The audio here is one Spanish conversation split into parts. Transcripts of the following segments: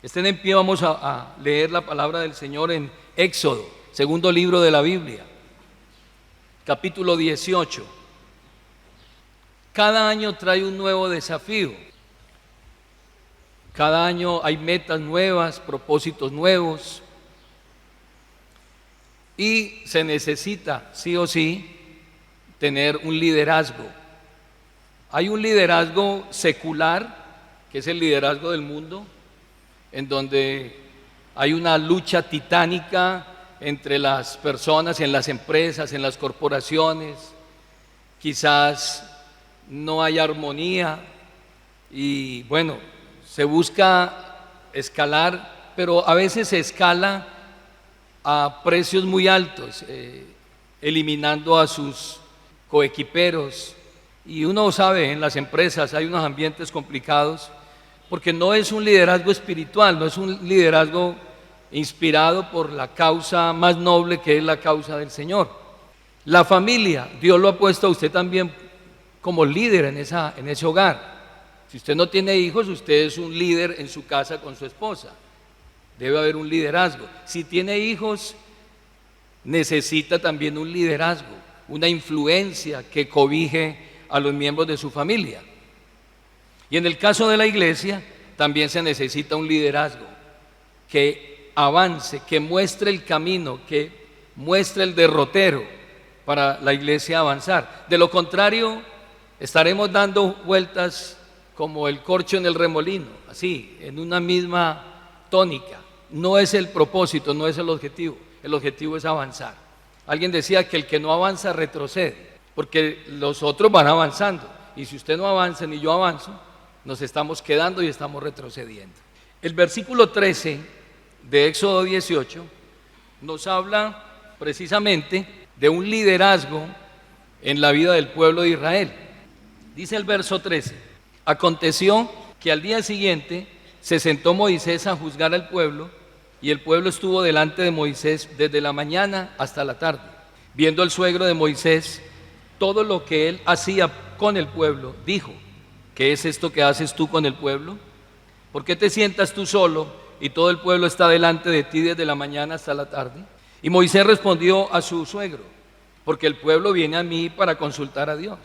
Estén en pie, vamos a leer la palabra del Señor en Éxodo, segundo libro de la Biblia, capítulo 18. Cada año trae un nuevo desafío. Cada año hay metas nuevas, propósitos nuevos. Y se necesita, sí o sí, tener un liderazgo. Hay un liderazgo secular, que es el liderazgo del mundo, en donde hay una lucha titánica entre las personas, en las empresas, en las corporaciones. Quizás no hay armonía y bueno, se busca escalar, pero a veces se escala a precios muy altos, eliminando a sus coequiperos. Y uno sabe, en las empresas hay unos ambientes complicados, porque no es un liderazgo espiritual, no es un liderazgo inspirado por la causa más noble, que es la causa del Señor. La familia, Dios lo ha puesto a usted también como líder en ese hogar. Si usted no tiene hijos, usted es un líder en su casa con su esposa. Debe haber un liderazgo. Si tiene hijos, necesita también un liderazgo, una influencia que cobije a los miembros de su familia. Y en el caso de la iglesia, también se necesita un liderazgo que avance, que muestre el camino, que muestre el derrotero para la iglesia avanzar. De lo contrario, estaremos dando vueltas como el corcho en el remolino, así, en una misma tónica. No es el propósito, no es el objetivo es avanzar. Alguien decía que el que no avanza retrocede, porque los otros van avanzando, y si usted no avanza ni yo avanzo, nos estamos quedando y estamos retrocediendo. El versículo 13 de Éxodo 18 nos habla precisamente de un liderazgo en la vida del pueblo de Israel. Dice el verso 13: aconteció que al día siguiente se sentó Moisés a juzgar al pueblo, y el pueblo estuvo delante de Moisés desde la mañana hasta la tarde. Viendo el suegro de Moisés todo lo que él hacía con el pueblo, dijo: ¿qué es esto que haces tú con el pueblo? ¿Por qué te sientas tú solo y todo el pueblo está delante de ti desde la mañana hasta la tarde? Y Moisés respondió a su suegro: porque el pueblo viene a mí para consultar a Dios.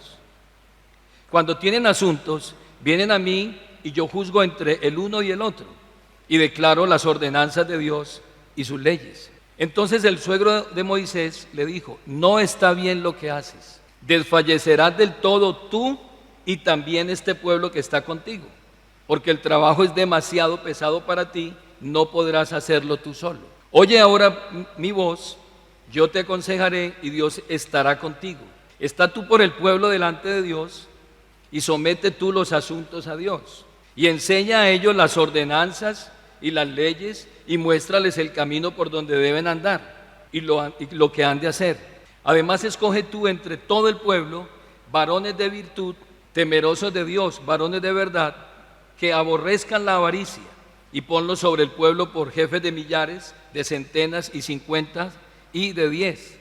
Cuando tienen asuntos, vienen a mí y yo juzgo entre el uno y el otro, y declaro las ordenanzas de Dios y sus leyes. Entonces el suegro de Moisés le dijo: no está bien lo que haces, desfallecerás del todo tú y también este pueblo que está contigo, porque el trabajo es demasiado pesado para ti, no podrás hacerlo tú solo. Oye ahora mi voz, yo te aconsejaré y Dios estará contigo. Está tú por el pueblo delante de Dios y somete tú los asuntos a Dios, y enseña a ellos las ordenanzas y las leyes, y muéstrales el camino por donde deben andar y lo que han de hacer. Además escoge tú entre todo el pueblo varones de virtud, temerosos de Dios, varones de verdad, que aborrezcan la avaricia, y ponlos sobre el pueblo por jefes de millares, de centenas y 50 y de 10.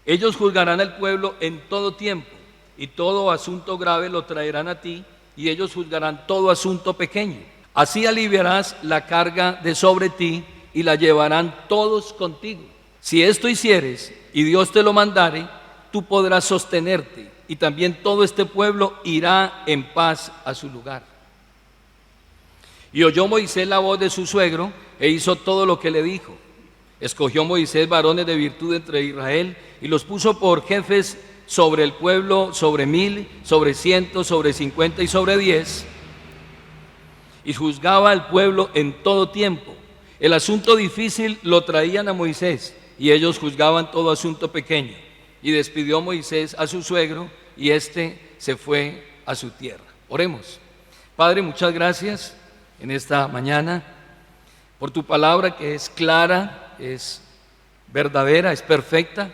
Ellos juzgarán al pueblo en todo tiempo, y todo asunto grave lo traerán a ti, y ellos juzgarán todo asunto pequeño. Así aliviarás la carga de sobre ti, y la llevarán todos contigo. Si esto hicieres, y Dios te lo mandare, tú podrás sostenerte, y también todo este pueblo irá en paz a su lugar. Y oyó Moisés la voz de su suegro, e hizo todo lo que le dijo. Escogió Moisés varones de virtud entre Israel, y los puso por jefes sobre el pueblo, sobre 1000, sobre 100, sobre 50 y sobre 10, y juzgaba al pueblo en todo tiempo. El asunto difícil lo traían a Moisés, y ellos juzgaban todo asunto pequeño. Y despidió Moisés a su suegro, y éste se fue a su tierra. Oremos. Padre, muchas gracias en esta mañana por tu palabra, que es clara, es verdadera, es perfecta,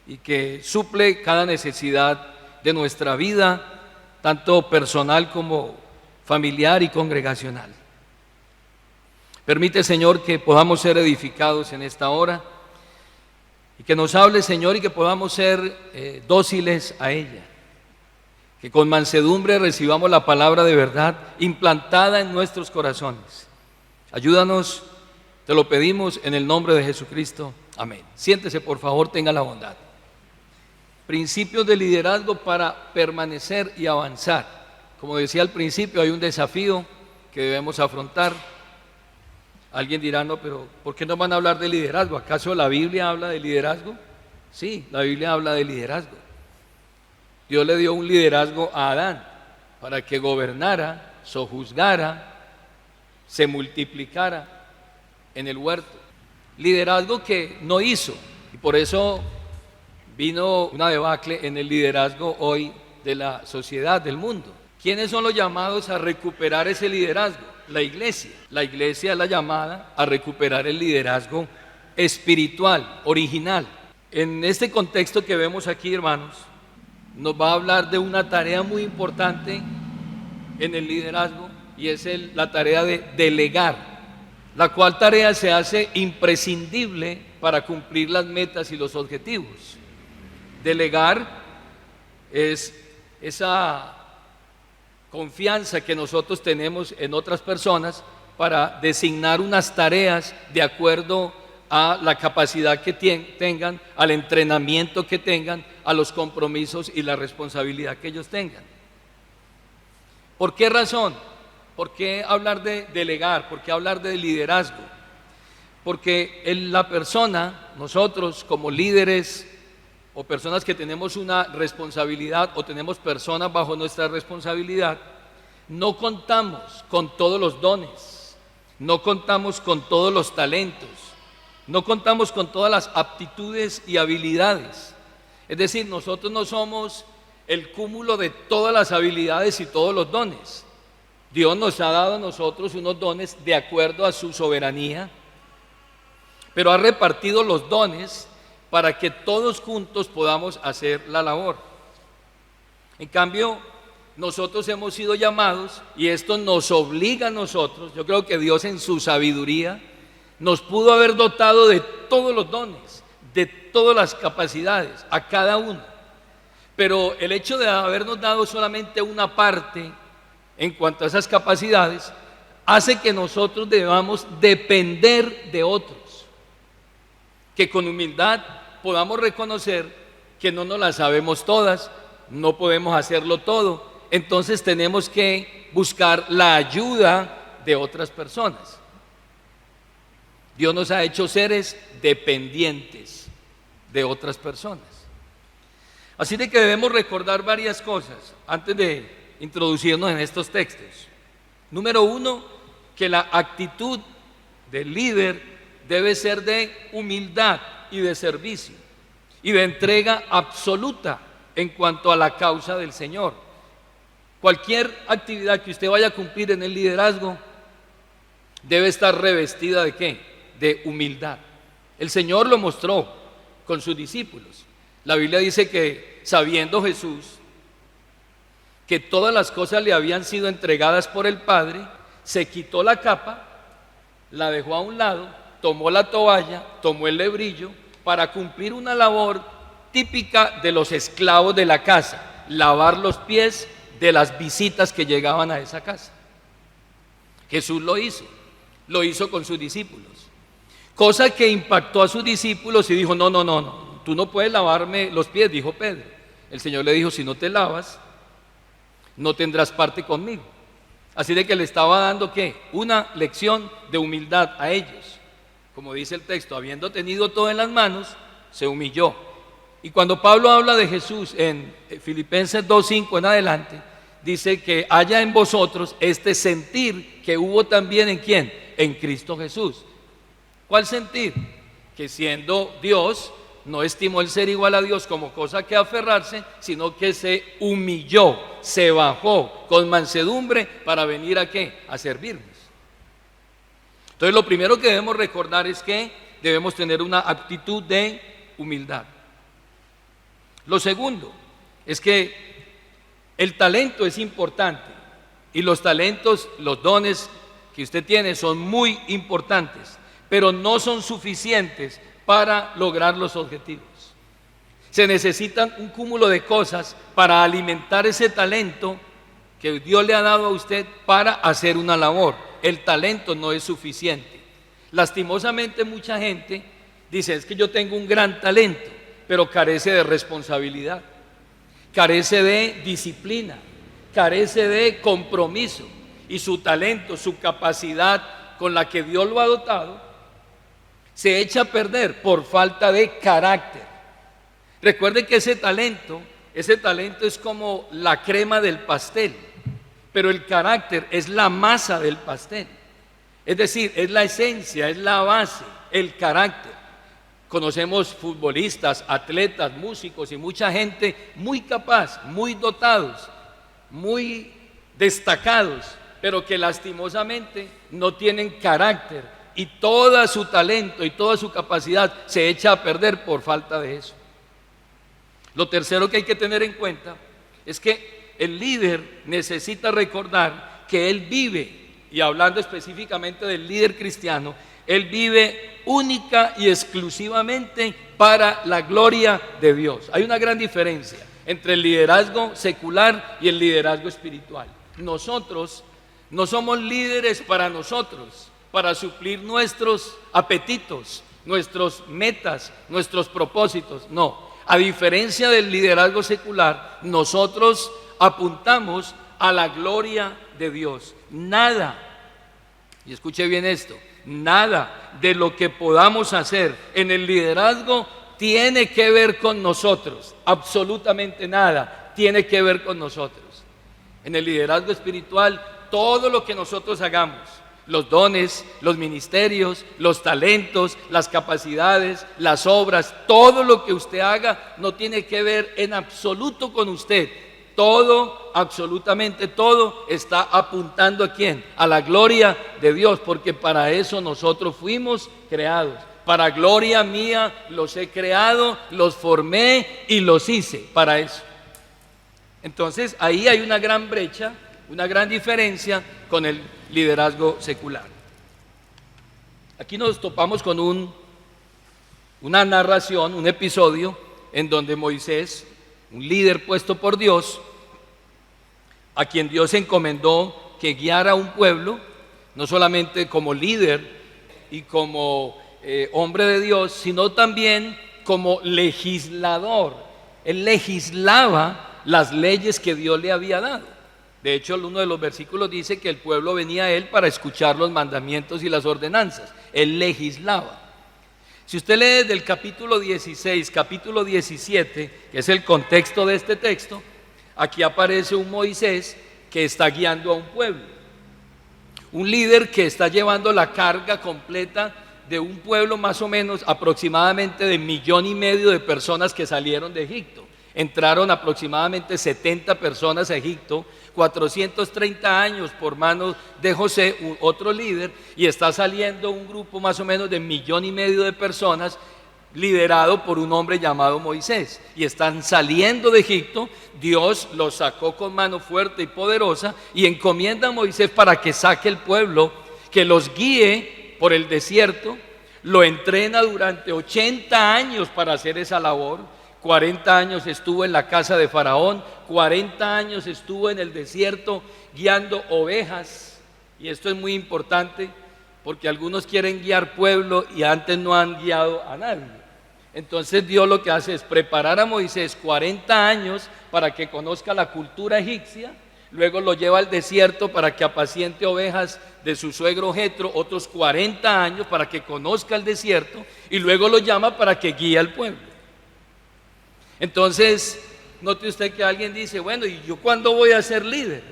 y que suple cada necesidad de nuestra vida, tanto personal como familiar y congregacional. Permite, Señor, que podamos ser edificados en esta hora, y que nos hable, Señor, y que podamos ser dóciles a ella, que con mansedumbre recibamos la palabra de verdad implantada en nuestros corazones, Ayúdanos, te lo pedimos en el nombre de Jesucristo. Amén. Siéntese, por favor, tenga la bondad. Principios de liderazgo para permanecer y avanzar. Como decía al principio, hay un desafío que debemos afrontar. Alguien dirá, no, pero ¿por qué no van a hablar de liderazgo? ¿Acaso la Biblia habla de liderazgo? Sí, la Biblia habla de liderazgo. Dios le dio un liderazgo a Adán para que gobernara, sojuzgara, se multiplicara en el huerto. Liderazgo que no hizo, y por eso vino una debacle en el liderazgo hoy de la sociedad, del mundo. ¿Quiénes son los llamados a recuperar ese liderazgo? La iglesia. La iglesia es la llamada a recuperar el liderazgo espiritual, original. En este contexto que vemos aquí, hermanos, nos va a hablar de una tarea muy importante en el liderazgo, y es la tarea de delegar, la cual tarea se hace imprescindible para cumplir las metas y los objetivos. Delegar es esa confianza que nosotros tenemos en otras personas para designar unas tareas de acuerdo a la capacidad que tengan, al entrenamiento que tengan, a los compromisos y la responsabilidad que ellos tengan. ¿Por qué razón? ¿Por qué hablar de delegar? ¿Por qué hablar de liderazgo? Porque la persona, nosotros como líderes o personas que tenemos una responsabilidad o tenemos personas bajo nuestra responsabilidad, no contamos con todos los dones, no contamos con todos los talentos, no contamos con todas las aptitudes y habilidades. Es decir, nosotros no somos el cúmulo de todas las habilidades y todos los dones. Dios nos ha dado a nosotros unos dones de acuerdo a su soberanía, pero ha repartido los dones para que todos juntos podamos hacer la labor. En cambio, nosotros hemos sido llamados, y esto nos obliga a nosotros. Yo creo que Dios en su sabiduría nos pudo haber dotado de todos los dones, de todas las capacidades, a cada uno. Pero el hecho de habernos dado solamente una parte en cuanto a esas capacidades hace que nosotros debamos depender de otros, que con humildad podamos reconocer que no nos las sabemos todas, no podemos hacerlo todo, entonces tenemos que buscar la ayuda de otras personas. Dios nos ha hecho seres dependientes de otras personas. Así de que debemos recordar varias cosas antes de introducirnos en estos textos. Número uno, que la actitud del líder debe ser de humildad y de servicio y de entrega absoluta en cuanto a la causa del Señor. Cualquier actividad que usted vaya a cumplir en el liderazgo debe estar revestida ¿de qué? De humildad. El Señor lo mostró con sus discípulos. La Biblia dice que sabiendo Jesús que todas las cosas le habían sido entregadas por el Padre, se quitó la capa, la dejó a un lado, tomó la toalla, tomó el lebrillo para cumplir una labor típica de los esclavos de la casa: lavar los pies de las visitas que llegaban a esa casa. Jesús lo hizo con sus discípulos, cosa que impactó a sus discípulos y dijo: no, tú no puedes lavarme los pies, dijo Pedro. El Señor le dijo: si no te lavas, no tendrás parte conmigo. Así de que le estaba dando ¿qué? Una lección de humildad a ellos. Como dice el texto, habiendo tenido todo en las manos, se humilló. Y cuando Pablo habla de Jesús en Filipenses 2:5 en adelante, dice que haya en vosotros este sentir que hubo también ¿en quién? En Cristo Jesús. ¿Cuál sentir? Que siendo Dios, no estimó el ser igual a Dios como cosa que aferrarse, sino que se humilló, se bajó con mansedumbre para venir ¿a qué? A servirnos. Entonces lo primero que debemos recordar es que debemos tener una actitud de humildad. Lo segundo es que el talento es importante, y los talentos, los dones que usted tiene son muy importantes, pero no son suficientes para lograr los objetivos. Se necesitan un cúmulo de cosas para alimentar ese talento que Dios le ha dado a usted para hacer una labor. el talento no es suficiente. Lastimosamente mucha gente dice, es que yo tengo un gran talento, pero carece de responsabilidad, carece de disciplina, carece de compromiso, y su talento, su capacidad con la que Dios lo ha dotado, se echa a perder por falta de carácter. Recuerden que ese talento es como la crema del pastel, pero el carácter es la masa del pastel. Es decir, es la esencia, es la base, el carácter. Conocemos futbolistas, atletas, músicos y mucha gente muy capaz, muy dotados, muy destacados, pero que lastimosamente no tienen carácter, y todo su talento y toda su capacidad se echa a perder por falta de eso. Lo tercero que hay que tener en cuenta es que el líder necesita recordar que él vive, y hablando específicamente del líder cristiano, él vive única y exclusivamente para la gloria de Dios. Hay una gran diferencia entre el liderazgo secular y el liderazgo espiritual. Nosotros no somos líderes para nosotros, para suplir nuestros apetitos, nuestras metas, nuestros propósitos. No, a diferencia del liderazgo secular, nosotros apuntamos a la gloria de Dios. Nada, y escuche bien esto, nada de lo que podamos hacer en el liderazgo tiene que ver con nosotros. Absolutamente nada tiene que ver con nosotros. En el liderazgo espiritual, todo lo que nosotros hagamos, los dones, los ministerios, los talentos, las capacidades, las obras, todo lo que usted haga no tiene que ver en absoluto con usted. Todo, absolutamente todo, está apuntando ¿a quién? A la gloria de Dios, porque para eso nosotros fuimos creados. Para gloria mía los he creado, los formé y los hice para eso. Entonces ahí hay una gran brecha, una gran diferencia con el liderazgo secular. Aquí nos topamos con una narración, un episodio en donde Moisés, un líder puesto por Dios, a quien Dios encomendó que guiara a un pueblo, no solamente como líder y como hombre de Dios, sino también como legislador. Él legislaba las leyes que Dios le había dado. De hecho, uno de los versículos dice que el pueblo venía a él para escuchar los mandamientos y las ordenanzas. Él legislaba. Si usted lee desde el capítulo 16, capítulo 17, que es el contexto de este texto, aquí aparece un Moisés que está guiando a un pueblo. Un líder que está llevando la carga completa de un pueblo más o menos aproximadamente de 1,5 millones de personas que salieron de Egipto. Entraron aproximadamente 70 personas a Egipto, 430 años por manos de José, otro líder, y está saliendo un grupo más o menos de 1,5 millones de personas liderado por un hombre llamado Moisés, y están saliendo de Egipto. Dios los sacó con mano fuerte y poderosa y encomienda a Moisés para que saque el pueblo, que los guíe por el desierto. Lo entrena durante 80 años para hacer esa labor. 40 años estuvo en la casa de Faraón, 40 años estuvo en el desierto guiando ovejas. Y esto es muy importante porque algunos quieren guiar pueblo y antes no han guiado a nadie. Entonces Dios lo que hace es preparar a Moisés 40 años para que conozca la cultura egipcia, luego lo lleva al desierto para que apaciente ovejas de su suegro Jetro, otros 40 años para que conozca el desierto, y luego lo llama para que guíe al pueblo. Entonces, note usted que alguien dice, bueno, ¿y yo cuándo voy a ser líder?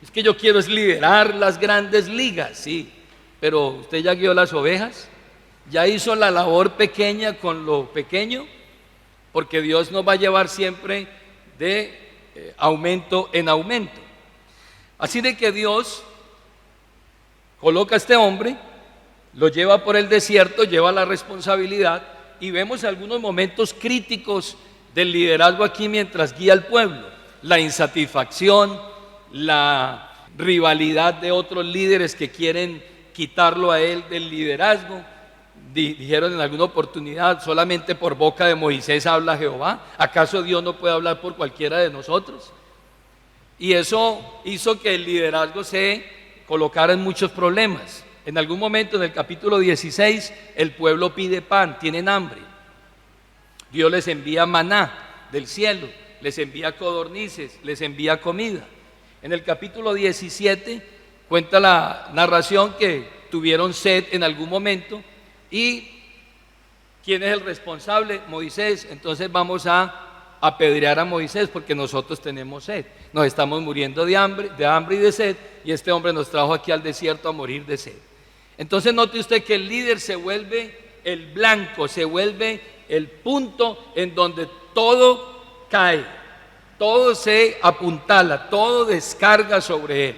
Es que yo quiero liderar las grandes ligas, sí, pero ¿usted ya guió las ovejas? ¿Ya hizo la labor pequeña con lo pequeño? Porque Dios nos va a llevar siempre de aumento en aumento. Así de que Dios coloca a este hombre, lo lleva por el desierto, lleva la responsabilidad, y vemos algunos momentos críticos del liderazgo aquí mientras guía al pueblo. La insatisfacción, la rivalidad de otros líderes que quieren quitarlo a él del liderazgo. Dijeron en alguna oportunidad, solamente por boca de Moisés habla Jehová. ¿Acaso Dios no puede hablar por cualquiera de nosotros? Y eso hizo que el liderazgo se colocara en muchos problemas. En algún momento, en el capítulo 16, el pueblo pide pan, tienen hambre. Dios les envía maná del cielo, les envía codornices, les envía comida. En el capítulo 17 cuenta la narración que tuvieron sed en algún momento. ¿Y quién es el responsable? Moisés. Entonces vamos a apedrear a Moisés porque nosotros tenemos sed. Nos estamos muriendo de hambre y de sed, y este hombre nos trajo aquí al desierto a morir de sed. Entonces note usted que el líder se vuelve el blanco, se vuelve el punto en donde todo cae, todo se apuntala, todo descarga sobre él.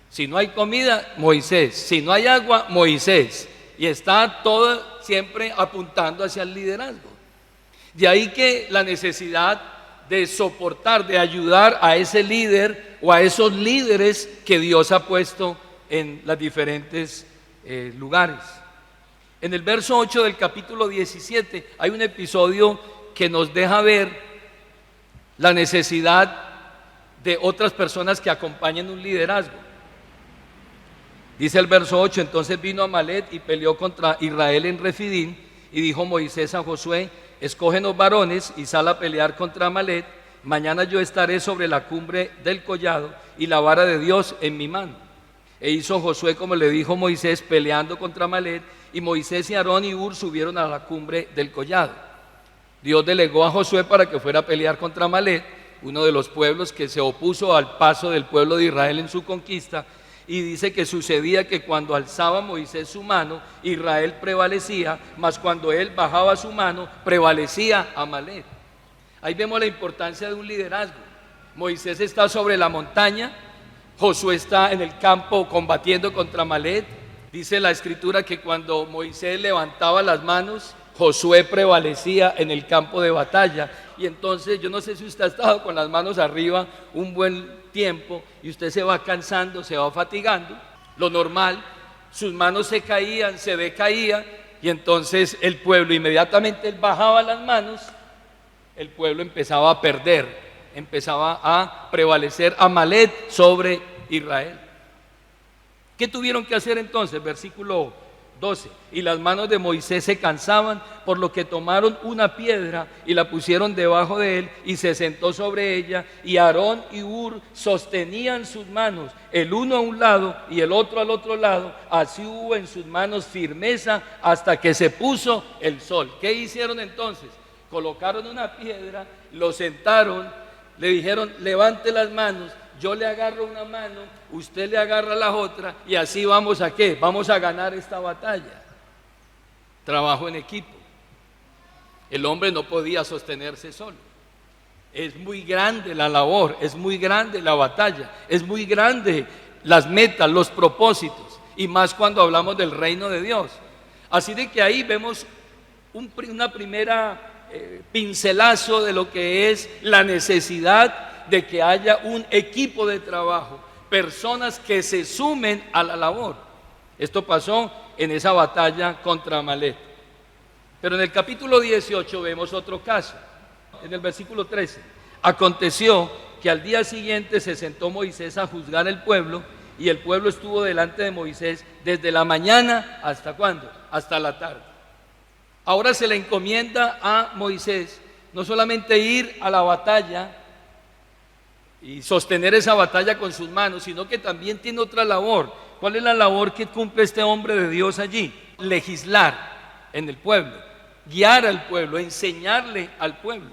Si no hay comida, Moisés. Si no hay agua, Moisés. Y está todo siempre apuntando hacia el liderazgo. De ahí que la necesidad de soportar, de ayudar a ese líder o a esos líderes que Dios ha puesto en los diferentes lugares. En el verso 8 del capítulo 17 hay un episodio que nos deja ver la necesidad de otras personas que acompañen un liderazgo. Dice el verso 8: entonces vino Amalet y peleó contra Israel en Refidín, y dijo Moisés a Josué: escógenos varones y sal a pelear contra Amalet. Mañana yo estaré sobre la cumbre del collado y la vara de Dios en mi mano. E hizo Josué como le dijo Moisés, peleando contra Amalet, y Moisés y Aarón y Hur subieron a la cumbre del collado. Dios delegó a Josué para que fuera a pelear contra Amalet, uno de los pueblos que se opuso al paso del pueblo de Israel en su conquista. Y dice que sucedía que cuando alzaba Moisés su mano, Israel prevalecía, mas cuando él bajaba su mano, prevalecía Amalek. Ahí vemos la importancia de un liderazgo. Moisés está sobre la montaña, Josué está en el campo combatiendo contra Amalek. Dice la escritura que cuando Moisés levantaba las manos, Josué prevalecía en el campo de batalla. Y entonces yo no sé si usted ha estado con las manos arriba un buen tiempo y usted se va cansando, se va fatigando. Lo normal, sus manos se caían, se decaían, y entonces el pueblo, inmediatamente él bajaba las manos, el pueblo empezaba a perder, empezaba a prevalecer Amalek sobre Israel. ¿Qué tuvieron que hacer entonces? Versículo 12: y las manos de Moisés se cansaban, por lo que tomaron una piedra y la pusieron debajo de él, y se sentó sobre ella, y Aarón y Hur sostenían sus manos, el uno a un lado y el otro al otro lado. Así hubo en sus manos firmeza hasta que se puso el sol. ¿Qué hicieron entonces? Colocaron una piedra, lo sentaron, le dijeron: levante las manos. Yo le agarro una mano, usted le agarra la otra, y así vamos a ¿qué? Vamos a ganar esta batalla. Trabajo en equipo. El hombre no podía sostenerse solo. Es muy grande la labor, es muy grande la batalla, es muy grande las metas, los propósitos, y más cuando hablamos del reino de Dios. Así de que ahí vemos una primera pincelazo de lo que es la necesidad de que haya un equipo de trabajo, personas que se sumen a la labor. Esto pasó en esa batalla contra Amalek. Pero en el capítulo 18 vemos otro caso. En el versículo 13: aconteció que al día siguiente se sentó Moisés a juzgar el pueblo, y el pueblo estuvo delante de Moisés desde la mañana hasta ¿cuándo? Hasta la tarde. Ahora se le encomienda a Moisés no solamente ir a la batalla y sostener esa batalla con sus manos, sino que también tiene otra labor. ¿Cuál es la labor que cumple este hombre de Dios allí? Legislar en el pueblo, guiar al pueblo, enseñarle al pueblo.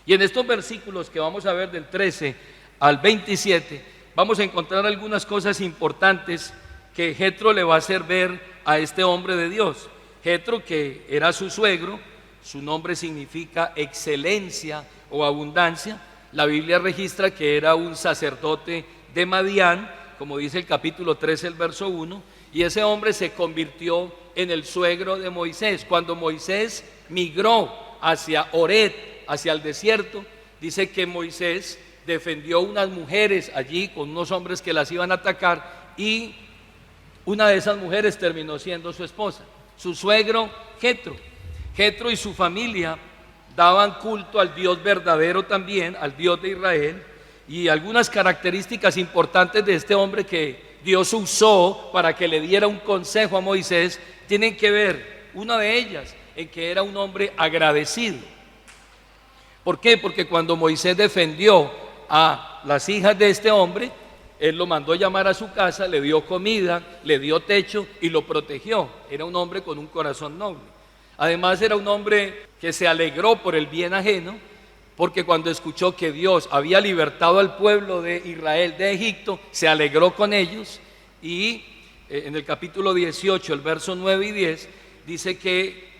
Y en estos versículos que vamos a ver del 13 al 27, vamos a encontrar algunas cosas importantes que Jetro le va a hacer ver a este hombre de Dios. Jetro, que era su suegro, su nombre significa excelencia o abundancia. La Biblia registra que era un sacerdote de Madián, como dice el capítulo 13, el verso 1, y ese hombre se convirtió en el suegro de Moisés. Cuando Moisés migró hacia Oret, hacia el desierto, dice que Moisés defendió unas mujeres allí con unos hombres que las iban a atacar, y una de esas mujeres terminó siendo su esposa, su suegro Jetro. Jetro y su familia daban culto al Dios verdadero también, al Dios de Israel. Y algunas características importantes de este hombre que Dios usó para que le diera un consejo a Moisés tienen que ver, una de ellas, en que era un hombre agradecido. ¿Por qué? Porque cuando Moisés defendió a las hijas de este hombre, él lo mandó llamar a su casa, le dio comida, le dio techo y lo protegió. Era un hombre con un corazón noble. Además era un hombre que se alegró por el bien ajeno, porque cuando escuchó que Dios había libertado al pueblo de Israel de Egipto, se alegró con ellos. Y en el capítulo 18, el verso 9 y 10, dice que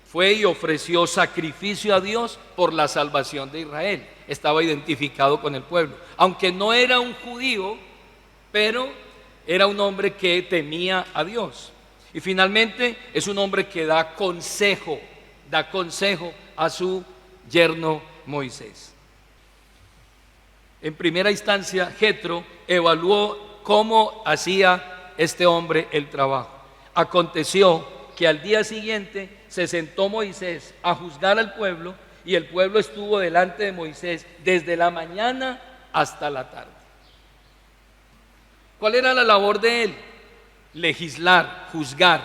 fue y ofreció sacrificio a Dios por la salvación de Israel. Estaba identificado con el pueblo, aunque no era un judío, pero era un hombre que temía a Dios. Y finalmente es un hombre que da consejo a su yerno Moisés. En primera instancia, Jetro evaluó cómo hacía este hombre el trabajo. Aconteció que al día siguiente se sentó Moisés a juzgar al pueblo, y el pueblo estuvo delante de Moisés desde la mañana hasta la tarde. ¿Cuál era la labor de él? Legislar, juzgar.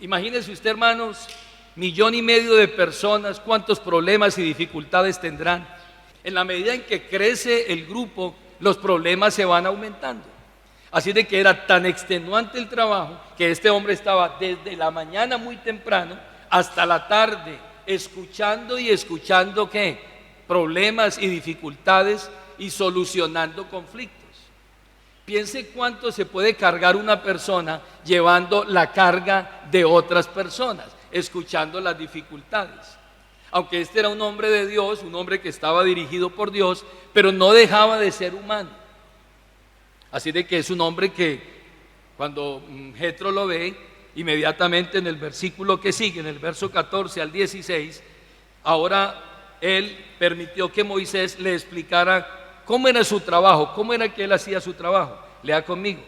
Imagínense usted, hermanos, 1,5 millones de personas, cuántos problemas y dificultades tendrán. En la medida en que crece el grupo, los problemas se van aumentando. Así de que era tan extenuante el trabajo que este hombre estaba desde la mañana muy temprano hasta la tarde escuchando y escuchando ¿qué? Problemas y dificultades y solucionando conflictos. Piense cuánto se puede cargar una persona llevando la carga de otras personas, escuchando las dificultades. Aunque este era un hombre de Dios, un hombre que estaba dirigido por Dios, pero no dejaba de ser humano. Así de que es un hombre que cuando Jetro lo ve, inmediatamente en el versículo que sigue, en el verso 14 al 16, ahora él permitió que Moisés le explicara cómo era su trabajo, cómo era que él hacía su trabajo. Lea conmigo.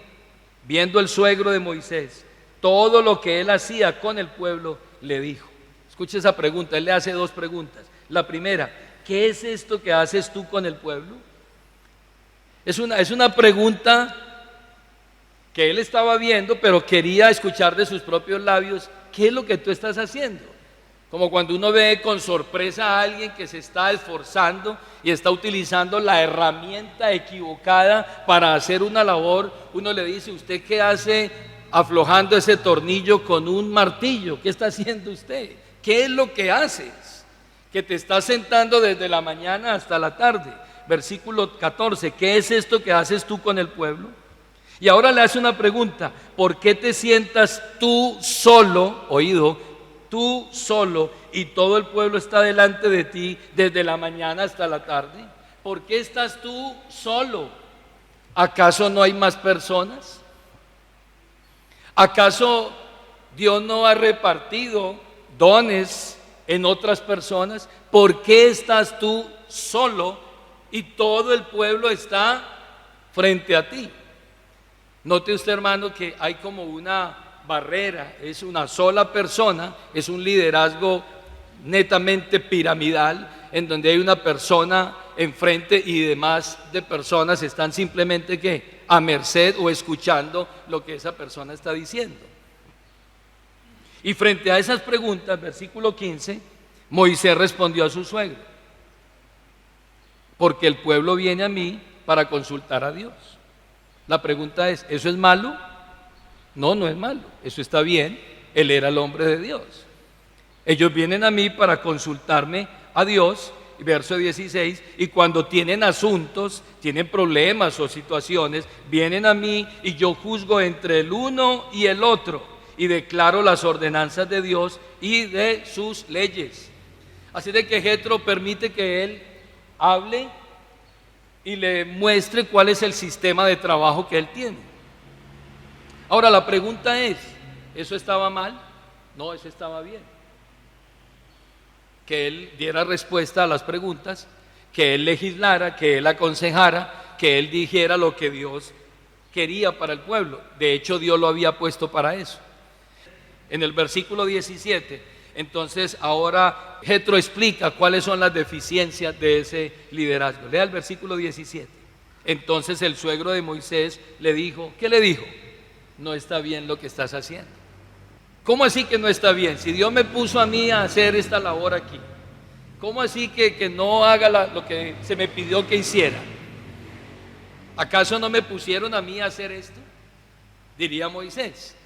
Viendo el suegro de Moisés todo lo que él hacía con el pueblo, le dijo. Escuche esa pregunta, él le hace 2 preguntas. La primera, ¿qué es esto que haces tú con el pueblo? Es una pregunta que él estaba viendo, pero quería escuchar de sus propios labios, ¿qué es lo que tú estás haciendo? Como cuando uno ve con sorpresa a alguien que se está esforzando y está utilizando la herramienta equivocada para hacer una labor, uno le dice, ¿usted qué hace aflojando ese tornillo con un martillo? ¿Qué está haciendo usted? ¿Qué es lo que haces? Que te estás sentando desde la mañana hasta la tarde. Versículo 14, ¿qué es esto que haces tú con el pueblo? Y ahora le hace una pregunta, ¿por qué te sientas tú solo, oído, tú solo, y todo el pueblo está delante de ti desde la mañana hasta la tarde? ¿Por qué estás tú solo? ¿Acaso no hay más personas? ¿Acaso Dios no ha repartido dones en otras personas? ¿Por qué estás tú solo y todo el pueblo está frente a ti? Note usted, hermano, que hay como una barrera, es una sola persona, es un liderazgo netamente piramidal, en donde hay una persona enfrente y demás de personas están simplemente ¿qué? A merced o escuchando lo que esa persona está diciendo. Y frente a esas preguntas, versículo 15, Moisés respondió a su suegro, porque el pueblo viene a mí para consultar a Dios. La pregunta es, ¿eso es malo? No, no es malo, eso está bien, él era el hombre de Dios. Ellos vienen a mí para consultarme a Dios, verso 16, y cuando tienen asuntos, tienen problemas o situaciones, vienen a mí y yo juzgo entre el uno y el otro y declaro las ordenanzas de Dios y de sus leyes. Así de que Jetro permite que él hable y le muestre cuál es el sistema de trabajo que él tiene. Ahora la pregunta es, ¿eso estaba mal? No, eso estaba bien. Que él diera respuesta a las preguntas, que él legislara, que él aconsejara, que él dijera lo que Dios quería para el pueblo. De hecho, Dios lo había puesto para eso. En el versículo 17, entonces ahora Jetro explica cuáles son las deficiencias de ese liderazgo. Lea el versículo 17. Entonces el suegro de Moisés le dijo, ¿qué le dijo? No está bien lo que estás haciendo. ¿Cómo así que no está bien? Si Dios me puso a mí a hacer esta labor aquí, ¿cómo así que no haga lo que se me pidió que hiciera? ¿Acaso no me pusieron a mí a hacer esto? Diría Moisés.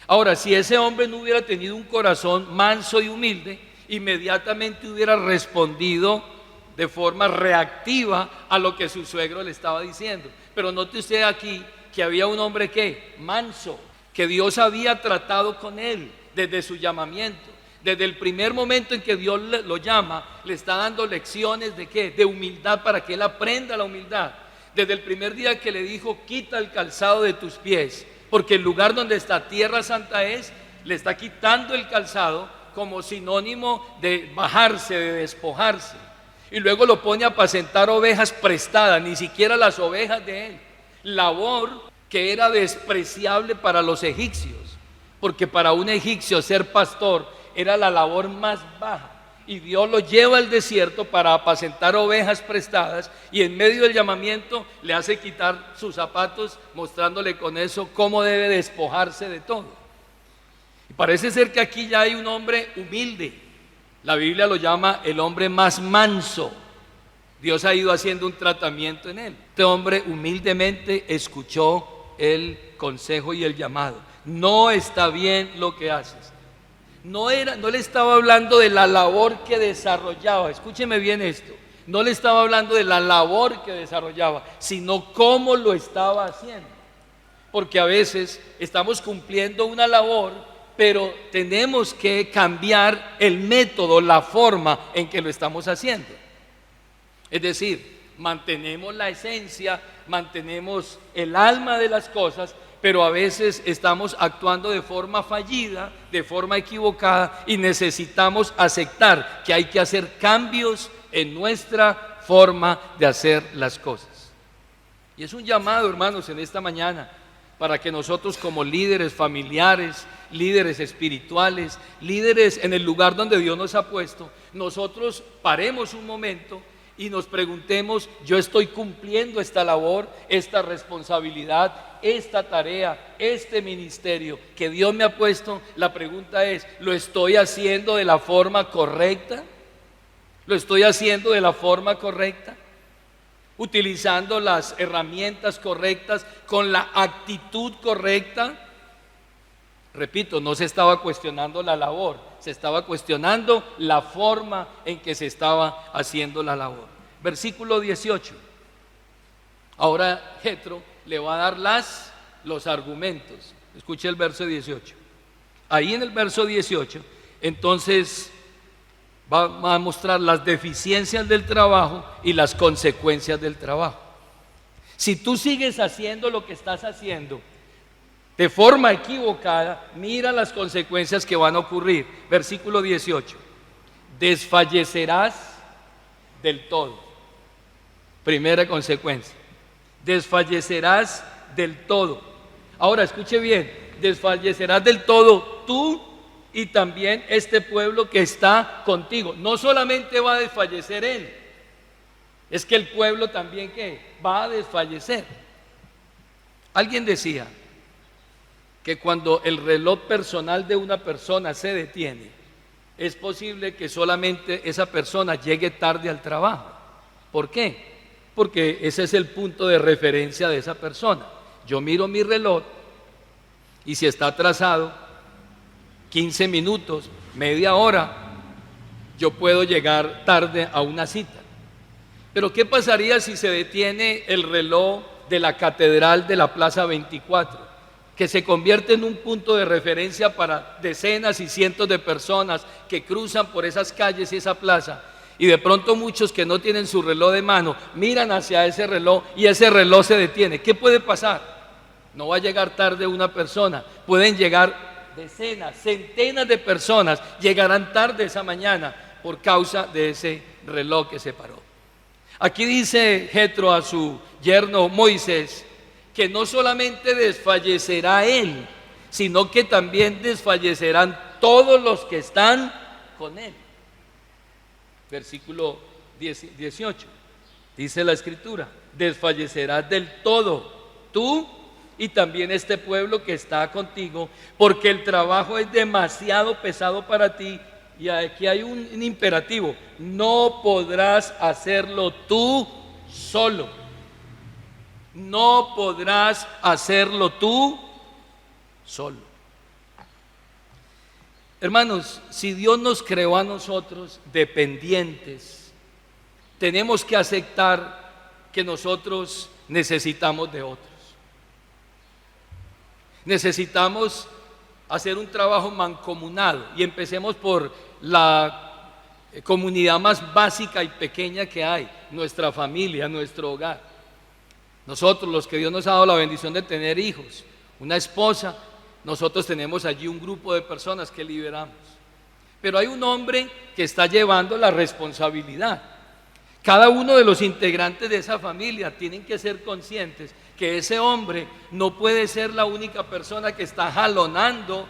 Ahora, si ese hombre no hubiera tenido un corazón manso y humilde, inmediatamente hubiera respondido de forma reactiva a lo que su suegro le estaba diciendo. Pero note usted aquí que había un hombre que manso, que Dios había tratado con él desde su llamamiento. Desde el primer momento en que Dios lo llama, le está dando lecciones de ¿qué? De humildad, para que él aprenda la humildad. Desde el primer día que le dijo, quita el calzado de tus pies, porque el lugar donde está tierra santa es, le está quitando el calzado como sinónimo de bajarse, de despojarse. Y luego lo pone a apacentar ovejas prestadas, ni siquiera las ovejas de él. Labor que era despreciable para los egipcios, porque para un egipcio ser pastor era la labor más baja. Y Dios lo lleva al desierto para apacentar ovejas prestadas, y en medio del llamamiento le hace quitar sus zapatos, mostrándole con eso cómo debe despojarse de todo. Y parece ser que aquí ya hay un hombre humilde. La Biblia lo llama el hombre más manso. Dios ha ido haciendo un tratamiento en él. Este hombre humildemente escuchó el consejo y el llamado. No está bien lo que haces. No le estaba hablando de la labor que desarrollaba. Escúcheme bien esto. No le estaba hablando de la labor que desarrollaba, sino cómo lo estaba haciendo. Porque a veces estamos cumpliendo una labor, pero tenemos que cambiar el método, la forma en que lo estamos haciendo. Es decir, mantenemos la esencia, mantenemos el alma de las cosas, pero a veces estamos actuando de forma fallida, de forma equivocada, y necesitamos aceptar que hay que hacer cambios en nuestra forma de hacer las cosas. Y es un llamado, hermanos, en esta mañana, para que nosotros como líderes familiares, líderes espirituales, líderes en el lugar donde Dios nos ha puesto, nosotros paremos un momento y nos preguntemos, yo estoy cumpliendo esta labor, esta responsabilidad, esta tarea, este ministerio que Dios me ha puesto. La pregunta es, ¿lo estoy haciendo de la forma correcta? ¿Lo estoy haciendo de la forma correcta? ¿Utilizando las herramientas correctas, con la actitud correcta? Repito, no se estaba cuestionando la labor, se estaba cuestionando la forma en que se estaba haciendo la labor. Versículo 18. Ahora Jetro le va a dar los argumentos. Escuche el verso 18. Ahí en el verso 18, entonces va a mostrar las deficiencias del trabajo y las consecuencias del trabajo. Si tú sigues haciendo lo que estás haciendo de forma equivocada, mira las consecuencias que van a ocurrir. Versículo 18. Desfallecerás del todo. Primera consecuencia. Desfallecerás del todo. Ahora escuche bien, desfallecerás del todo tú y también este pueblo que está contigo. No solamente va a desfallecer él, es que el pueblo también ¿qué? Va a desfallecer. Alguien decía que cuando el reloj personal de una persona se detiene, es posible que solamente esa persona llegue tarde al trabajo. ¿Por qué? Porque ese es el punto de referencia de esa persona. Yo miro mi reloj y si está atrasado 15 minutos, media hora, yo puedo llegar tarde a una cita. Pero ¿qué pasaría si se detiene el reloj de la catedral de la Plaza 24? Que se convierte en un punto de referencia para decenas y cientos de personas que cruzan por esas calles y esa plaza, y de pronto muchos que no tienen su reloj de mano miran hacia ese reloj y ese reloj se detiene. ¿Qué puede pasar? No va a llegar tarde una persona, pueden llegar decenas, centenas de personas llegarán tarde esa mañana por causa de ese reloj que se paró. Aquí dice Jetro a su yerno Moisés que no solamente desfallecerá él, sino que también desfallecerán todos los que están con él. Versículo 18, dice la escritura, desfallecerás del todo, tú y también este pueblo que está contigo, porque el trabajo es demasiado pesado para ti. Y aquí hay un imperativo: no podrás hacerlo tú solo. No podrás hacerlo tú solo. Hermanos, si Dios nos creó a nosotros dependientes, tenemos que aceptar que nosotros necesitamos de otros. Necesitamos hacer un trabajo mancomunado, y empecemos por la comunidad más básica y pequeña que hay, nuestra familia, nuestro hogar. Nosotros, los que Dios nos ha dado la bendición de tener hijos, una esposa, nosotros tenemos allí un grupo de personas que lideramos. Pero hay un hombre que está llevando la responsabilidad. Cada uno de los integrantes de esa familia tienen que ser conscientes que ese hombre no puede ser la única persona que está jalonando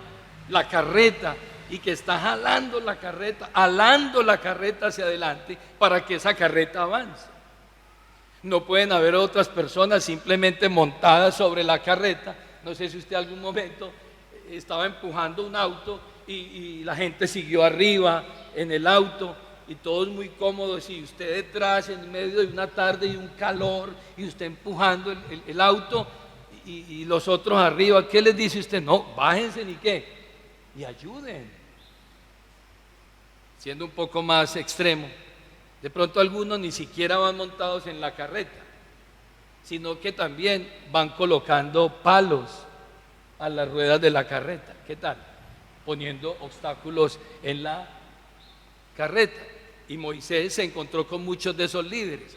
la carreta y que está jalando la carreta, alando la carreta hacia adelante para que esa carreta avance. No pueden haber otras personas simplemente montadas sobre la carreta. No sé si usted algún momento estaba empujando un auto y la gente siguió arriba en el auto y todos muy cómodos, y usted detrás en medio de una tarde y un calor y usted empujando el auto y los otros arriba. ¿Qué les dice usted? No, bájense ni qué, y ayuden. Siendo un poco más extremo, de pronto algunos ni siquiera van montados en la carreta, sino que también van colocando palos a las ruedas de la carreta. ¿Qué tal? Poniendo obstáculos en la carreta. Y Moisés se encontró con muchos de esos líderes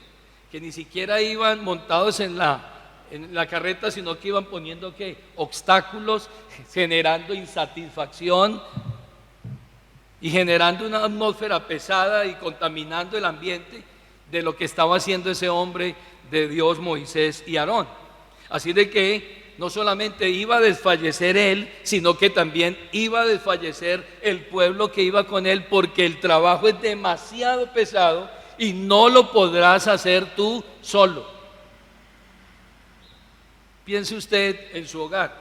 que ni siquiera iban montados en la carreta, sino que iban poniendo ¿qué? Obstáculos, generando insatisfacción y generando una atmósfera pesada y contaminando el ambiente de lo que estaba haciendo ese hombre de Dios, Moisés y Aarón. Así de que no solamente iba a desfallecer él, sino que también iba a desfallecer el pueblo que iba con él, porque el trabajo es demasiado pesado y no lo podrás hacer tú solo. Piense usted en su hogar.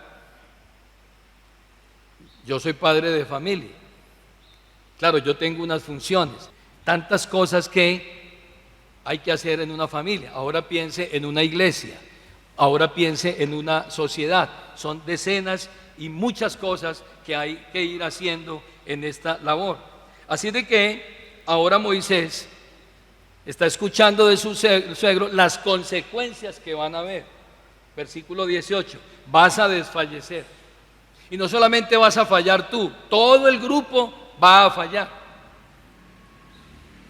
Yo soy padre de familia. Claro, yo tengo unas funciones, tantas cosas que hay que hacer en una familia. Ahora piense en una iglesia. Ahora piense en una sociedad. Son decenas y muchas cosas que hay que ir haciendo en esta labor. Así de que ahora Moisés está escuchando de su suegro las consecuencias que van a haber. Versículo 18: vas a desfallecer. Y no solamente vas a fallar tú, todo el grupo va a fallar.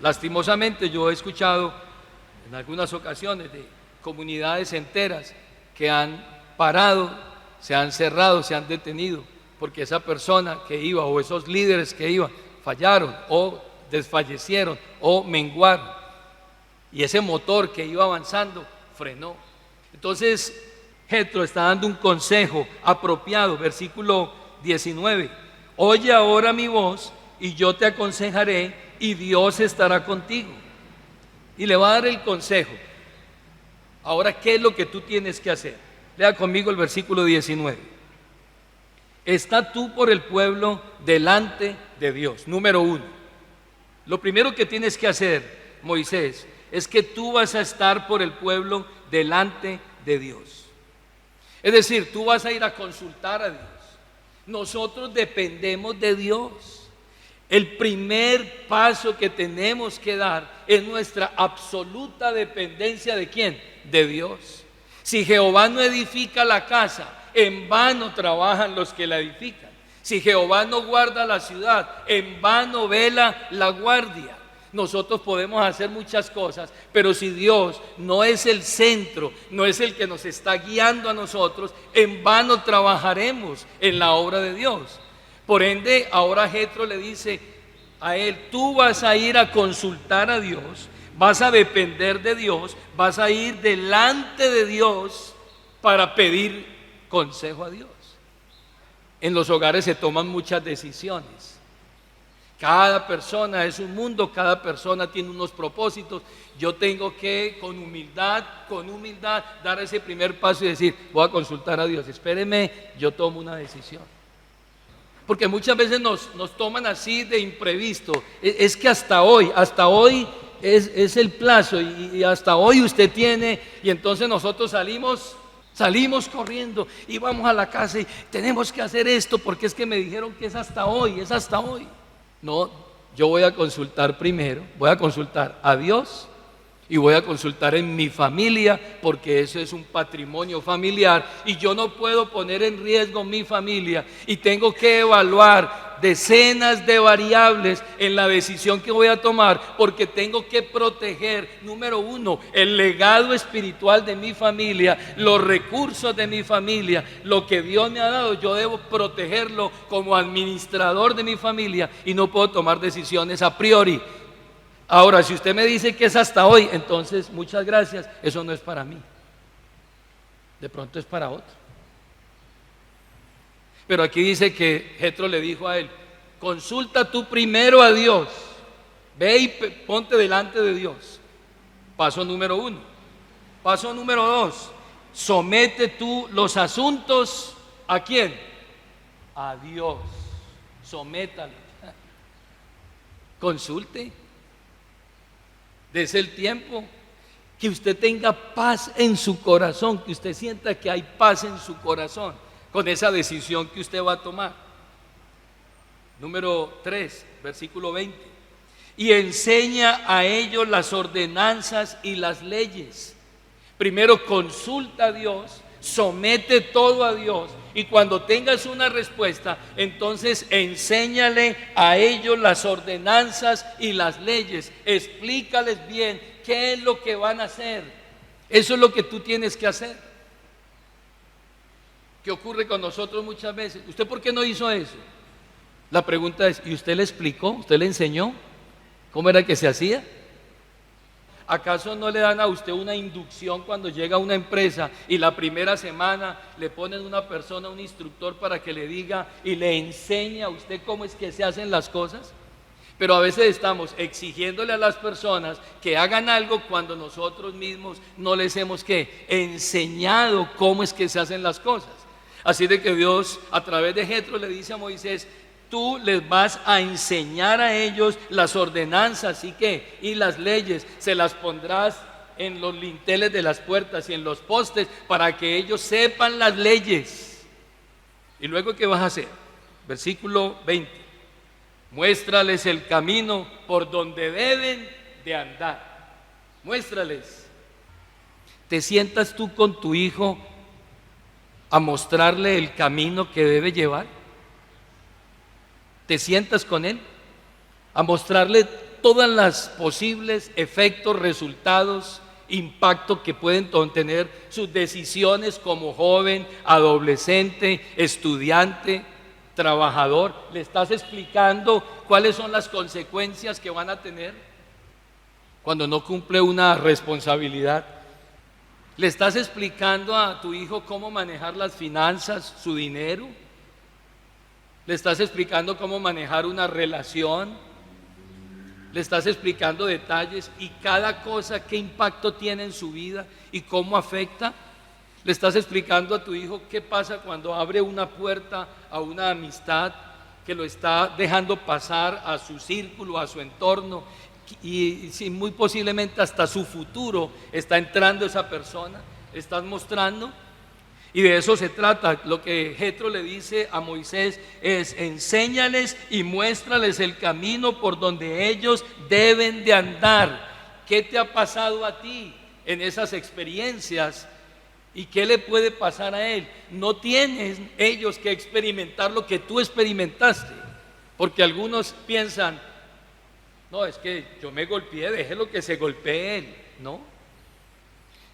Lastimosamente yo he escuchado en algunas ocasiones de comunidades enteras que han parado, se han cerrado, se han detenido, porque esa persona que iba o esos líderes que iban fallaron o desfallecieron o menguaron, y ese motor que iba avanzando frenó. Entonces Jetro está dando un consejo apropiado. Versículo 19: oye ahora mi voz y yo te aconsejaré, y Dios estará contigo. Y le va a dar el consejo. Ahora, ¿qué es lo que tú tienes que hacer? Lea conmigo el versículo 19. Está tú por el pueblo delante de Dios. Número 1. Lo primero que tienes que hacer, Moisés, es que tú vas a estar por el pueblo delante de Dios. Es decir, tú vas a ir a consultar a Dios. Nosotros dependemos de Dios. El primer paso que tenemos que dar es nuestra absoluta dependencia ¿de quién? De Dios. Si Jehová no edifica la casa, en vano trabajan los que la edifican. Si Jehová no guarda la ciudad, en vano vela la guardia. Nosotros podemos hacer muchas cosas, pero si Dios no es el centro, no es el que nos está guiando a nosotros, en vano trabajaremos en la obra de Dios. Por ende, ahora Jetro le dice a él: tú vas a ir a consultar a Dios, vas a depender de Dios, vas a ir delante de Dios para pedir consejo a Dios. En los hogares se toman muchas decisiones Cada persona es un mundo, cada persona tiene unos propósitos. Yo tengo que con humildad, dar ese primer paso y decir, voy a consultar a Dios, espéreme, yo tomo una decisión. Porque muchas veces nos toman así de imprevisto. Es que hasta hoy es el plazo y hasta hoy usted tiene, y entonces nosotros salimos corriendo y vamos a la casa y tenemos que hacer esto porque es que me dijeron que es hasta hoy. No, yo voy a consultar primero, voy a consultar a Dios y voy a consultar en mi familia, porque eso es un patrimonio familiar y yo no puedo poner en riesgo mi familia, y tengo que evaluar decenas de variables en la decisión que voy a tomar, porque tengo que proteger, número uno, el legado espiritual de mi familia, los recursos de mi familia, lo que Dios me ha dado. Yo debo protegerlo como administrador de mi familia y no puedo tomar decisiones a priori. Ahora, si usted me dice que es hasta hoy, entonces muchas gracias, eso no es para mí, de pronto es para otro. Pero aquí dice que Jetro le dijo a él, consulta tú primero a Dios, ve y ponte delante de Dios. Paso número 1. Paso número 2, somete tú los asuntos, ¿a quién? A Dios. Sométalo, consulte. Dese el tiempo, que usted tenga paz en su corazón, que usted sienta que hay paz en su corazón con esa decisión que usted va a tomar. Número 3, versículo 20. Y enseña a ellos las ordenanzas y las leyes. Primero consulta a Dios, somete todo a Dios, y cuando tengas una respuesta, entonces enséñale a ellos las ordenanzas y las leyes. Explícales bien qué es lo que van a hacer. Eso es lo que tú tienes que hacer. ¿Qué ocurre con nosotros muchas veces? ¿Usted por qué no hizo eso? La pregunta es, ¿y usted le explicó? ¿Usted le enseñó cómo era que se hacía? ¿Acaso no le dan a usted una inducción cuando llega a una empresa y la primera semana le ponen una persona, un instructor, para que le diga y le enseñe a usted cómo es que se hacen las cosas? Pero a veces estamos exigiéndole a las personas que hagan algo cuando nosotros mismos no les hemos enseñado cómo es que se hacen las cosas. Así de que Dios, a través de Jetro, le dice a Moisés, tú les vas a enseñar a ellos las ordenanzas y las leyes, se las pondrás en los linteles de las puertas y en los postes para que ellos sepan las leyes. Y luego, ¿qué vas a hacer? Versículo 20. Muéstrales el camino por donde deben de andar. Muéstrales. ¿Te sientas tú con tu hijo a mostrarle el camino que debe llevar? ¿Te sientas con él a mostrarle todas las posibles efectos, resultados, impacto que pueden tener sus decisiones como joven, adolescente, estudiante, trabajador? ¿Le estás explicando cuáles son las consecuencias que van a tener cuando no cumple una responsabilidad? ¿Le estás explicando a tu hijo cómo manejar las finanzas, su dinero? ¿Le estás explicando cómo manejar una relación? ¿Le estás explicando detalles y cada cosa qué impacto tiene en su vida y cómo afecta? ¿Le estás explicando a tu hijo qué pasa cuando abre una puerta a una amistad que lo está dejando pasar a su círculo, a su entorno, y muy posiblemente hasta su futuro está entrando esa persona? ¿Le estás mostrando? Y de eso se trata. Lo que Jetro le dice a Moisés es: enséñales y muéstrales el camino por donde ellos deben de andar. ¿Qué te ha pasado a ti en esas experiencias? ¿Y qué le puede pasar a él? No tienen ellos que experimentar lo que tú experimentaste, porque algunos piensan, no, es que yo me golpeé, déjelo que se golpee él. No.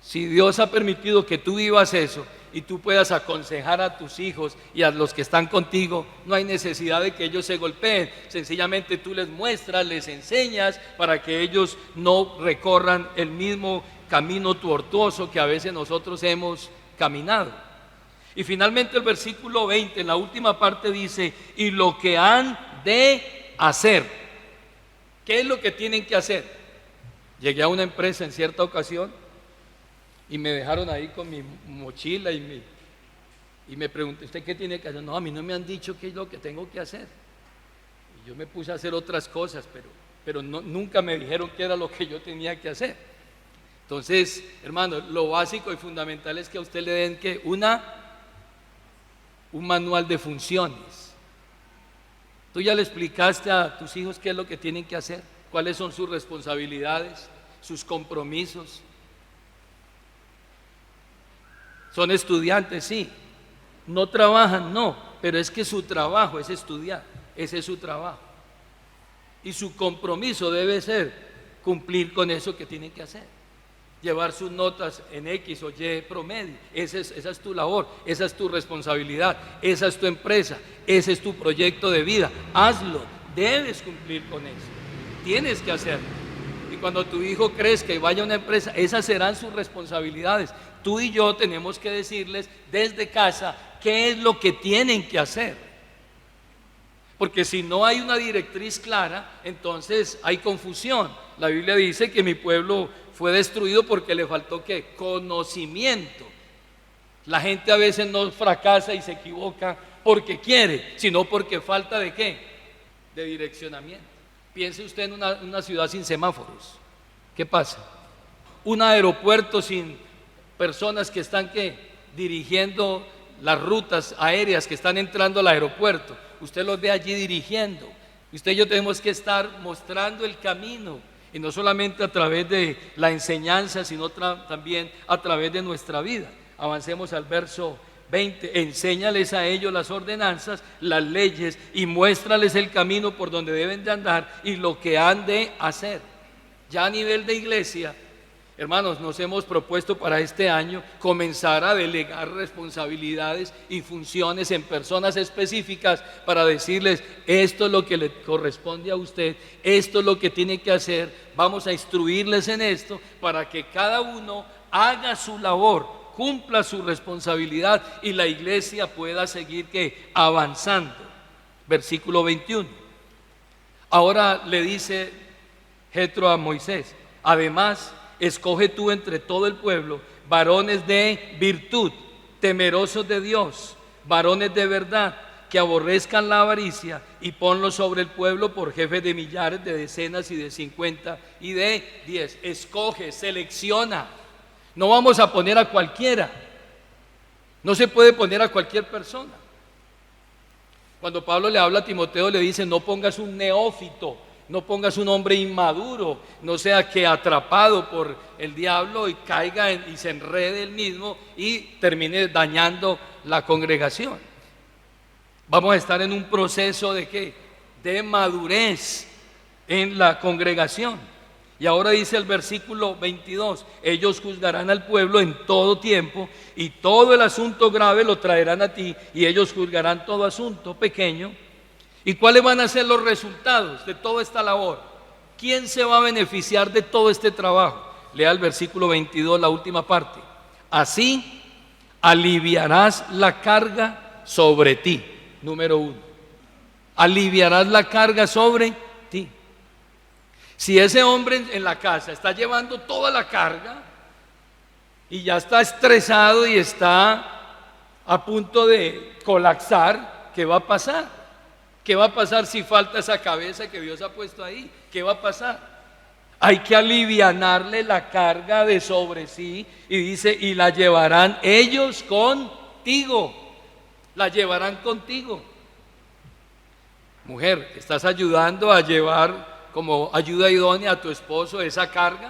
Si Dios ha permitido que tú vivas eso y tú puedas aconsejar a tus hijos y a los que están contigo, no hay necesidad de que ellos se golpeen. Sencillamente tú les muestras, les enseñas para que ellos no recorran el mismo camino tortuoso que a veces nosotros hemos caminado. Y finalmente el versículo 20, en la última parte dice: y lo que han de hacer. ¿Qué es lo que tienen que hacer? Llegué a una empresa en cierta ocasión y me dejaron ahí con mi mochila y me pregunté, ¿usted qué tiene que hacer? No, a mí no me han dicho qué es lo que tengo que hacer. Y yo me puse a hacer otras cosas, pero nunca me dijeron qué era lo que yo tenía que hacer. Entonces, hermano, lo básico y fundamental es que a usted le den que un manual de funciones. Tú ya le explicaste a tus hijos qué es lo que tienen que hacer, cuáles son sus responsabilidades, sus compromisos. Son estudiantes, sí. No trabajan, no, pero es que su trabajo es estudiar, ese es su trabajo. Y su compromiso debe ser cumplir con eso que tienen que hacer. Llevar sus notas en X o Y promedio, esa es tu labor, esa es tu responsabilidad, esa es tu empresa, ese es tu proyecto de vida. Hazlo, debes cumplir con eso, tienes que hacerlo. Y cuando tu hijo crezca y vaya a una empresa, esas serán sus responsabilidades. Tú y yo tenemos que decirles desde casa qué es lo que tienen que hacer. Porque si no hay una directriz clara, entonces hay confusión. La Biblia dice que mi pueblo fue destruido porque le faltó ¿qué? Conocimiento. La gente a veces no fracasa y se equivoca porque quiere, sino porque falta ¿de qué? De direccionamiento. Piense usted en una ciudad sin semáforos. ¿Qué pasa? Un aeropuerto sin personas que están ¿qué? Dirigiendo las rutas aéreas que están entrando al aeropuerto. Usted los ve allí dirigiendo. Usted y yo tenemos que estar mostrando el camino, y no solamente a través de la enseñanza, sino también a través de nuestra vida. Avancemos al verso 20. Enséñales a ellos las ordenanzas, las leyes, y muéstrales el camino por donde deben de andar y lo que han de hacer. Ya a nivel de iglesia, hermanos, nos hemos propuesto para este año comenzar a delegar responsabilidades y funciones en personas específicas para decirles, esto es lo que le corresponde a usted, esto es lo que tiene que hacer, vamos a instruirles en esto para que cada uno haga su labor, cumpla su responsabilidad y la iglesia pueda seguir ¿qué? Avanzando. Versículo 21. Ahora le dice Jetro a Moisés, además, escoge tú entre todo el pueblo varones de virtud, temerosos de Dios, varones de verdad, que aborrezcan la avaricia, y ponlos sobre el pueblo por jefes de millares, de decenas y de 50 y de 10. Escoge, selecciona. No vamos a poner a cualquiera. No se puede poner a cualquier persona. Cuando Pablo le habla a Timoteo, le dice, no pongas un neófito, no pongas un hombre inmaduro, no sea que atrapado por el diablo y caiga y se enrede él mismo y termine dañando la congregación. Vamos a estar en un proceso de ¿qué? De madurez en la congregación. Y ahora dice el versículo 22, ellos juzgarán al pueblo en todo tiempo y todo el asunto grave lo traerán a ti, y ellos juzgarán todo asunto pequeño. ¿Y cuáles van a ser los resultados de toda esta labor? ¿Quién se va a beneficiar de todo este trabajo? Lea el versículo 22, la última parte. Así aliviarás la carga sobre ti. Número 1. Aliviarás la carga sobre ti. Si ese hombre en la casa está llevando toda la carga y ya está estresado y está a punto de colapsar, ¿qué va a pasar? ¿Qué va a pasar si falta esa cabeza que Dios ha puesto ahí? ¿Qué va a pasar? Hay que alivianarle la carga de sobre sí, y dice, y la llevarán ellos contigo. La llevarán contigo. Mujer, ¿estás ayudando a llevar como ayuda idónea a tu esposo esa carga?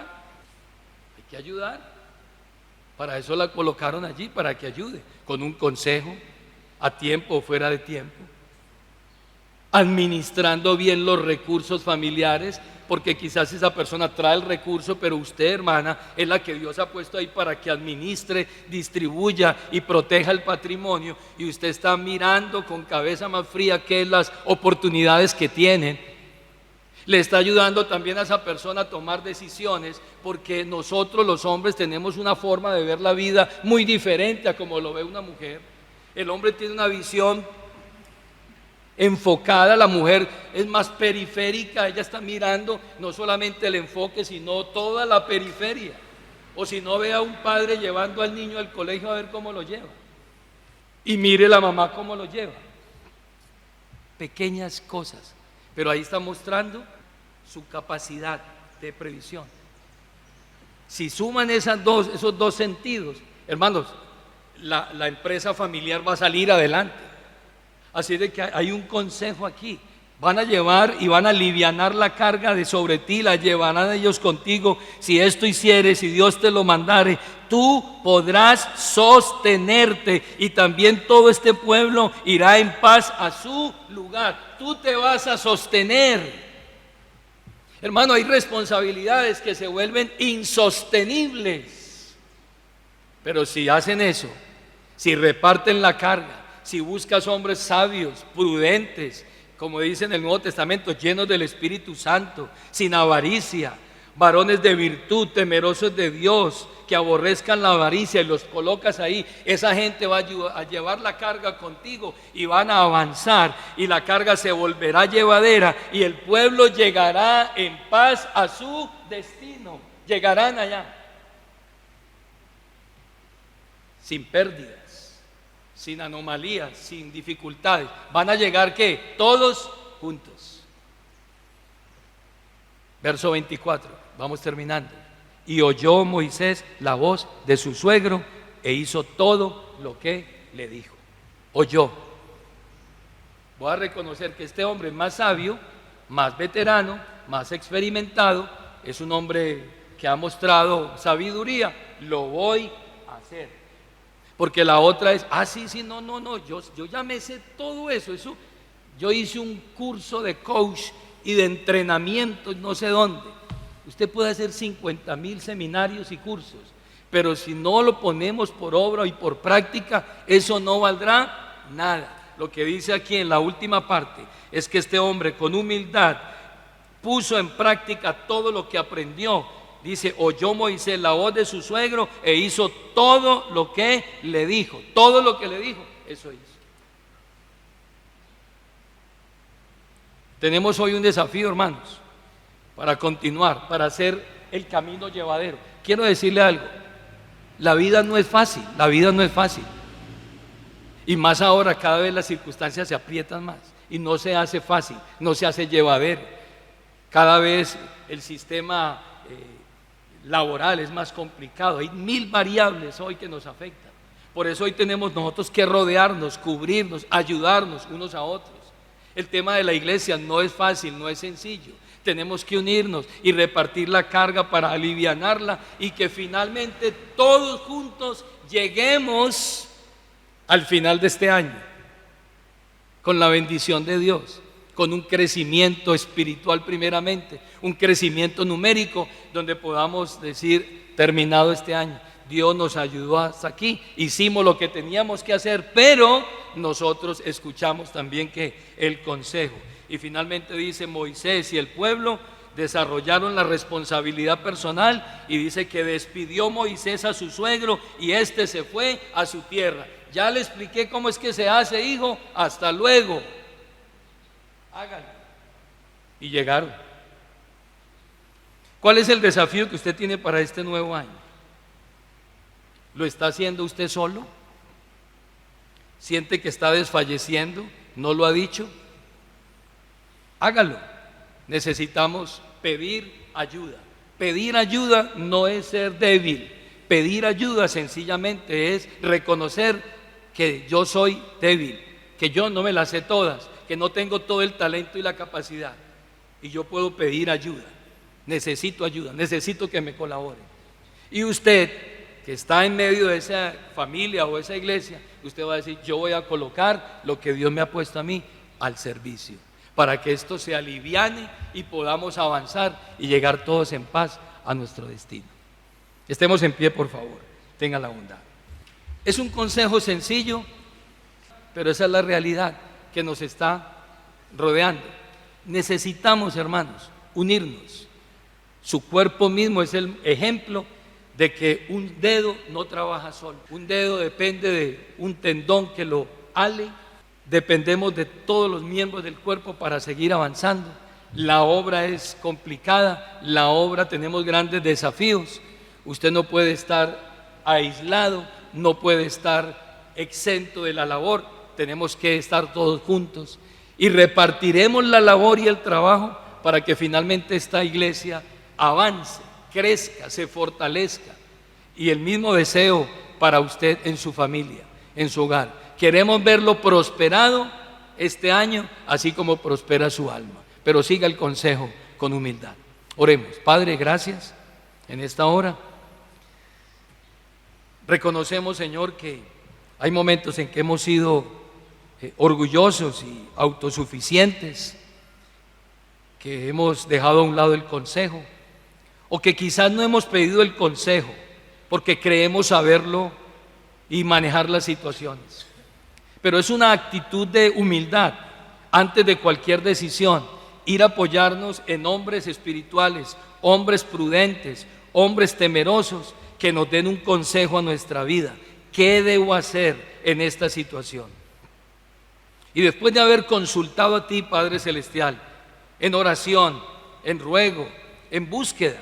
Hay que ayudar. Para eso la colocaron allí, para que ayude, con un consejo, a tiempo o fuera de tiempo, administrando bien los recursos familiares, porque quizás esa persona trae el recurso, pero usted, hermana, es la que Dios ha puesto ahí para que administre, distribuya y proteja el patrimonio, y usted está mirando con cabeza más fría qué es las oportunidades que tienen. Le está ayudando también a esa persona a tomar decisiones, porque nosotros los hombres tenemos una forma de ver la vida muy diferente a como lo ve una mujer. El hombre tiene una visión enfocada. La mujer es más periférica, ella está mirando no solamente el enfoque, sino toda la periferia. O si no, ve a un padre llevando al niño al colegio a ver cómo lo lleva. Y mire la mamá cómo lo lleva. Pequeñas cosas, pero ahí está mostrando su capacidad de previsión. Si suman esos dos sentidos, hermanos, la empresa familiar va a salir adelante. Así de que hay un consejo aquí. Van a llevar y van a alivianar la carga de sobre ti, la llevarán ellos contigo. Si esto hicieres, si Dios te lo mandare, tú podrás sostenerte, y también todo este pueblo irá en paz a su lugar. Tú te vas a sostener. Hermano, hay responsabilidades que se vuelven insostenibles. Pero si hacen eso, si reparten la carga, si buscas hombres sabios, prudentes, como dice en el Nuevo Testamento, llenos del Espíritu Santo, sin avaricia, varones de virtud, temerosos de Dios, que aborrezcan la avaricia, y los colocas ahí, esa gente va a llevar la carga contigo y van a avanzar, y la carga se volverá llevadera, y el pueblo llegará en paz a su destino. Llegarán allá sin pérdidas, sin anomalías, sin dificultades. Van a llegar, ¿qué? Todos juntos. Verso 24, vamos terminando. Y oyó Moisés la voz de su suegro e hizo todo lo que le dijo. Oyó. Voy a reconocer que este hombre es más sabio, más veterano, más experimentado, es un hombre que ha mostrado sabiduría. Lo voy a hacer. Porque la otra es, sí, no, yo ya me sé todo eso. Yo hice un curso de coach y de entrenamiento, no sé dónde. Usted puede hacer 50,000 seminarios y cursos, pero si no lo ponemos por obra y por práctica, eso no valdrá nada. Lo que dice aquí en la última parte es que este hombre con humildad puso en práctica todo lo que aprendió. Dice, oyó Moisés la voz de su suegro e hizo todo lo que le dijo. Todo lo que le dijo, eso hizo. Tenemos hoy un desafío, hermanos, para continuar, para hacer el camino llevadero. Quiero decirle algo, la vida no es fácil, la vida no es fácil. Y más ahora, cada vez las circunstancias se aprietan más y no se hace fácil, no se hace llevadero. Cada vez el sistema laboral es más complicado, hay 1000 variables hoy que nos afectan. Por eso hoy tenemos nosotros que rodearnos, cubrirnos, ayudarnos unos a otros. El tema de la iglesia no es fácil, no es sencillo. Tenemos que unirnos y repartir la carga para alivianarla, y que finalmente todos juntos lleguemos al final de este año con la bendición de Dios, con un crecimiento espiritual primeramente, un crecimiento numérico, donde podamos decir, terminado este año, Dios nos ayudó hasta aquí, hicimos lo que teníamos que hacer, pero nosotros escuchamos también que el consejo. Y finalmente dice, Moisés y el pueblo desarrollaron la responsabilidad personal, y dice que despidió Moisés a su suegro y éste se fue a su tierra. Ya le expliqué cómo es que se hace, hijo, hasta luego. Háganlo. Y llegaron. ¿Cuál es el desafío que usted tiene para este nuevo año? ¿Lo está haciendo usted solo? ¿Siente que está desfalleciendo? ¿No lo ha dicho? Hágalo. Necesitamos pedir ayuda. Pedir ayuda no es ser débil. Pedir ayuda sencillamente es reconocer que yo soy débil, que yo no me las sé todas, que no tengo todo el talento y la capacidad, y yo puedo pedir ayuda. Necesito ayuda, necesito que me colaboren. Y usted, que está en medio de esa familia o esa iglesia, usted va a decir, yo voy a colocar lo que Dios me ha puesto a mí al servicio, para que esto se aliviane y podamos avanzar y llegar todos en paz a nuestro destino. Estemos en pie, por favor, tenga la bondad. Es un consejo sencillo, pero esa es la realidad que nos está rodeando. Necesitamos, hermanos, unirnos. Su cuerpo mismo es el ejemplo de que un dedo no trabaja solo. Un dedo depende de un tendón que lo ale, Dependemos de todos los miembros del cuerpo para seguir avanzando. La obra es complicada, la obra tenemos grandes desafíos. Usted no puede estar aislado, no puede estar exento de la labor. Tenemos que estar todos juntos y repartiremos la labor y el trabajo para que finalmente esta iglesia avance, crezca, se fortalezca. Y el mismo deseo para usted en su familia, en su hogar. Queremos verlo prosperado este año, así como prospera su alma. Pero siga el consejo con humildad. Oremos. Padre, gracias en esta hora. Reconocemos, Señor, que hay momentos en que hemos sido orgullosos y autosuficientes, que hemos dejado a un lado el consejo, o que quizás no hemos pedido el consejo porque creemos saberlo y manejar las situaciones. Pero es una actitud de humildad antes de cualquier decisión, ir a apoyarnos en hombres espirituales, hombres prudentes, hombres temerosos, que nos den un consejo a nuestra vida. ¿Qué debo hacer en esta situación? Y después de haber consultado a ti, Padre Celestial, en oración, en ruego, en búsqueda,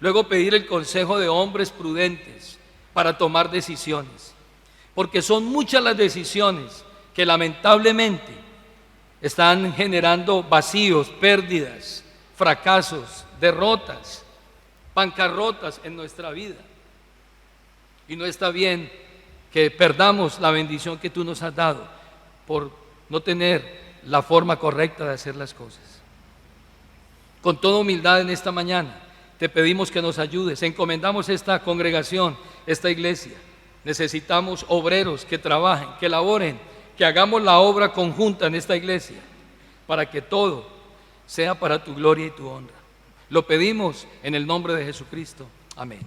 luego pedir el consejo de hombres prudentes para tomar decisiones. Porque son muchas las decisiones que lamentablemente están generando vacíos, pérdidas, fracasos, derrotas, bancarrotas en nuestra vida. Y no está bien que perdamos la bendición que tú nos has dado por no tener la forma correcta de hacer las cosas. Con toda humildad en esta mañana te pedimos que nos ayudes. Encomendamos esta congregación, esta iglesia. Necesitamos obreros que trabajen, que laboren, que hagamos la obra conjunta en esta iglesia para que todo sea para tu gloria y tu honra. Lo pedimos en el nombre de Jesucristo. Amén.